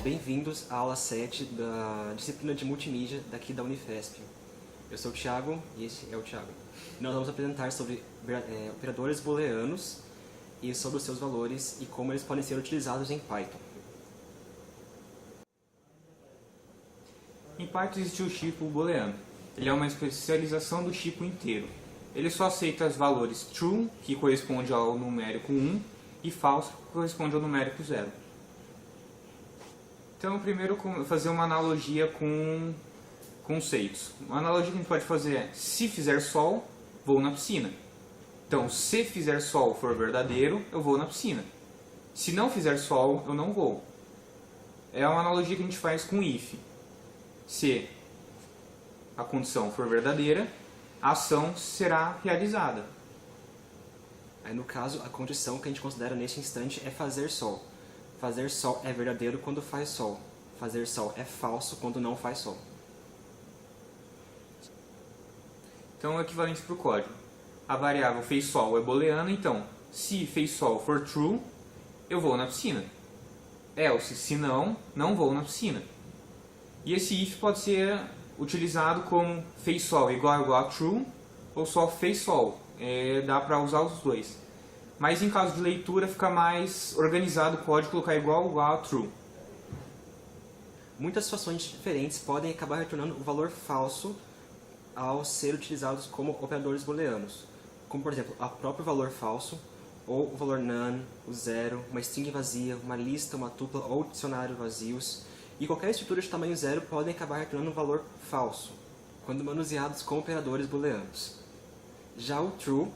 bem-vindos à aula 7 da disciplina de multimídia daqui da Unifesp. Eu sou o Thiago e esse é o Thiago. Nós vamos apresentar sobre operadores booleanos e sobre os seus valores e como eles podem ser utilizados em Python. Em Python existe o tipo booleano. Ele é uma especialização do tipo inteiro. Ele só aceita os valores true, que corresponde ao numérico 1, e false, que corresponde ao numérico 0. Então, primeiro, fazer uma analogia com conceitos. Uma analogia que a gente pode fazer é: se fizer sol, vou na piscina. Então, se fizer sol for verdadeiro, eu vou na piscina. Se não fizer sol, eu não vou. É uma analogia que a gente faz com if. Se a condição for verdadeira, a ação será realizada. Aí, no caso, a condição que a gente considera neste instante é fazer sol. Fazer sol é verdadeiro quando faz sol. Fazer sol é falso quando não faz sol. Então, equivalente para o código. A variável fez sol é booleana, então, se fez sol for true, eu vou na piscina. Else, se não, não vou na piscina. E esse if pode ser utilizado como fez sol igual a true, ou só fez sol. Dá para usar os dois. Mas em caso de leitura fica mais organizado o código colocar igual a true. Muitas situações diferentes podem acabar retornando o valor falso ao ser utilizados como operadores booleanos. Como, por exemplo, o próprio valor falso, ou o valor none, o zero, uma string vazia, uma lista, uma tupla ou dicionário vazios. E qualquer estrutura de tamanho zero podem acabar retornando um valor falso, quando manuseados como operadores booleanos. Já o true,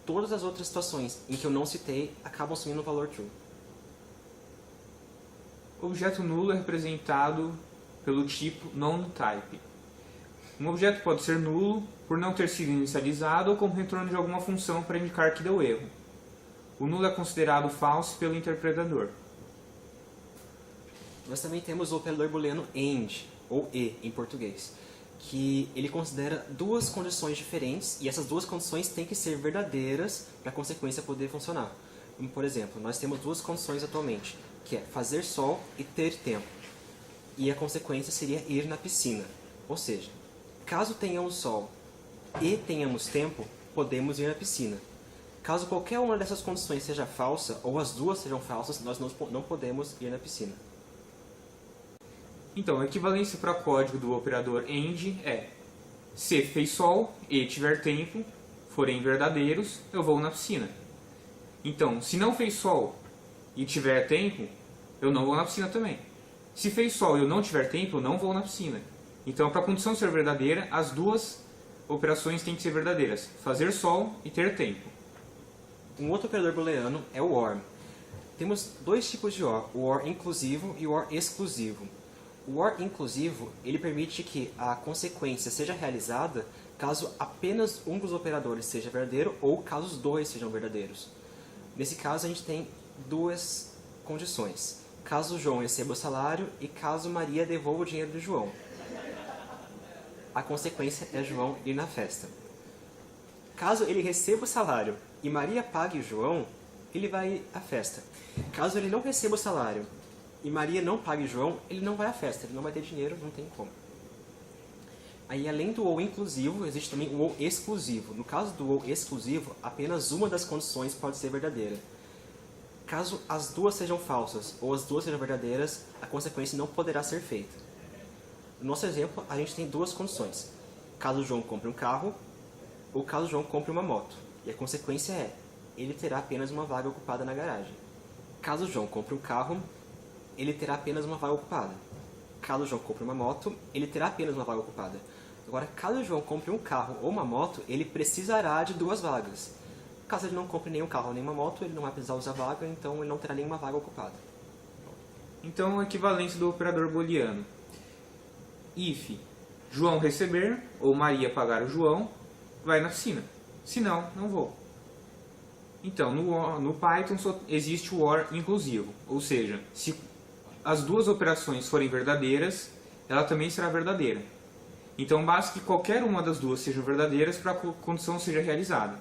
todas as outras situações em que eu não citei acabam assumindo o valor true. O objeto nulo é representado pelo tipo nonType. Um objeto pode ser nulo por não ter sido inicializado ou como retorno de alguma função para indicar que deu erro. O nulo é considerado false pelo interpretador. Nós também temos o operador booleano AND, ou E em português, que ele considera duas condições diferentes e essas duas condições têm que ser verdadeiras para a consequência poder funcionar. Como, por exemplo, nós temos duas condições atualmente, que é fazer sol e ter tempo. E a consequência seria ir na piscina. Ou seja, caso tenhamos sol e tenhamos tempo, podemos ir na piscina. Caso qualquer uma dessas condições seja falsa, ou as duas sejam falsas, nós não podemos ir na piscina. Então, a equivalência para código do operador AND é: se fez sol e tiver tempo, forem verdadeiros, eu vou na piscina. Então, se não fez sol e tiver tempo, eu não vou na piscina também. Se fez sol e eu não tiver tempo, eu não vou na piscina. Então, para a condição ser verdadeira, as duas operações têm que ser verdadeiras: fazer sol e ter tempo. Um outro operador booleano é o OR. Temos dois tipos de OR, o OR inclusivo e o OR exclusivo. O OR inclusivo, ele permite que a consequência seja realizada caso apenas um dos operadores seja verdadeiro ou caso os dois sejam verdadeiros. Nesse caso, a gente tem duas condições: caso João receba o salário e caso Maria devolva o dinheiro do João. A consequência é João ir na festa. Caso ele receba o salário e Maria pague o João, ele vai à festa. Caso ele não receba o salário e Maria não pague João, ele não vai à festa, ele não vai ter dinheiro, não tem como. Aí, além do ou inclusivo, existe também o ou exclusivo. No caso do ou exclusivo, apenas uma das condições pode ser verdadeira. Caso as duas sejam falsas ou as duas sejam verdadeiras, a consequência não poderá ser feita. No nosso exemplo, a gente tem duas condições: caso João compre um carro ou caso João compre uma moto. E a consequência é: ele terá apenas uma vaga ocupada na garagem. Caso João compre um carro, ele terá apenas uma vaga ocupada. Caso João compre uma moto, ele terá apenas uma vaga ocupada. Agora, caso João compre um carro ou uma moto, ele precisará de duas vagas. Caso ele não compre nenhum carro nem uma moto, ele não vai precisar usar vaga, então ele não terá nenhuma vaga ocupada. Então, a equivalência do operador booleano: if João receber ou Maria pagar o João, vai na piscina. Se não, não vou. Então, no Python só existe o OR inclusivo, ou seja, se as duas operações forem verdadeiras, ela também será verdadeira. Então, basta que qualquer uma das duas sejam verdadeiras para que a condição seja realizada.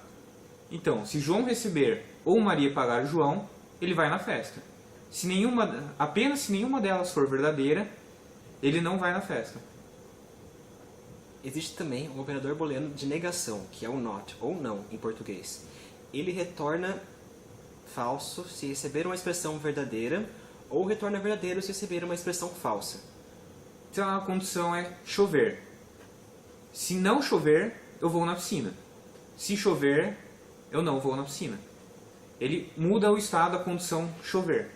Então, se João receber ou Maria pagar o João, ele vai na festa. Apenas se nenhuma delas for verdadeira, ele não vai na festa. Existe também um operador booleano de negação, que é o not, ou não, em português. Ele retorna falso se receber uma expressão verdadeira, ou retorna verdadeiro se receber uma expressão falsa. Então a condição é chover. Se não chover, eu vou na piscina. Se chover, eu não vou na piscina. Ele muda o estado da condição chover.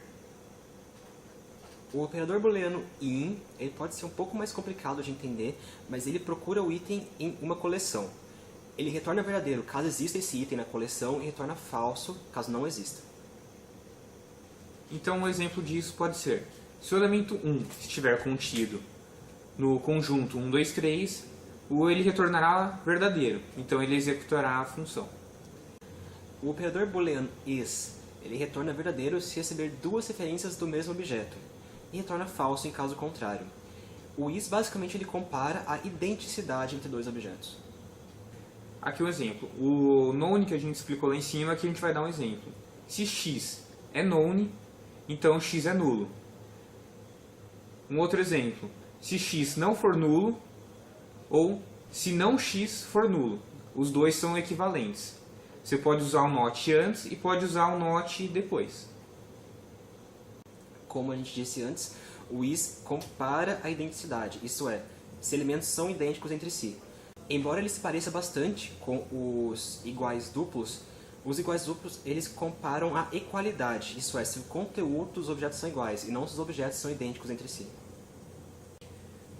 O operador booleano in, ele pode ser um pouco mais complicado de entender, mas ele procura o item em uma coleção. Ele retorna verdadeiro caso exista esse item na coleção e retorna falso caso não exista. Então um exemplo disso pode ser, se o elemento 1 estiver contido no conjunto 1, 2, 3, ele retornará verdadeiro, então ele executará a função. O operador booleano is, ele retorna verdadeiro se receber duas referências do mesmo objeto, e retorna falso em caso contrário. O is basicamente ele compara a identicidade entre dois objetos. Aqui um exemplo, o known que a gente explicou lá em cima, aqui a gente vai dar um exemplo. Se x é known, então x é nulo. Um outro exemplo, se x não for nulo, ou se não x for nulo. Os dois são equivalentes. Você pode usar o not antes e pode usar o not depois. Como a gente disse antes, o is compara a identidade, isso é, se elementos são idênticos entre si. Embora ele se pareça bastante com os iguais duplos eles comparam a equalidade, isso é, se o conteúdo dos objetos são iguais e não se os objetos são idênticos entre si.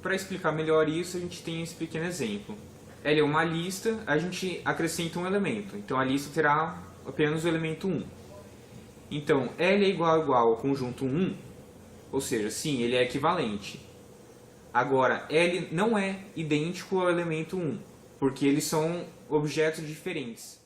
Para explicar melhor isso, a gente tem esse pequeno exemplo. L é uma lista, a gente acrescenta um elemento, então a lista terá apenas o elemento 1. Então, L é igual ao conjunto 1, ou seja, sim, ele é equivalente. Agora, L não é idêntico ao elemento 1, porque eles são objetos diferentes.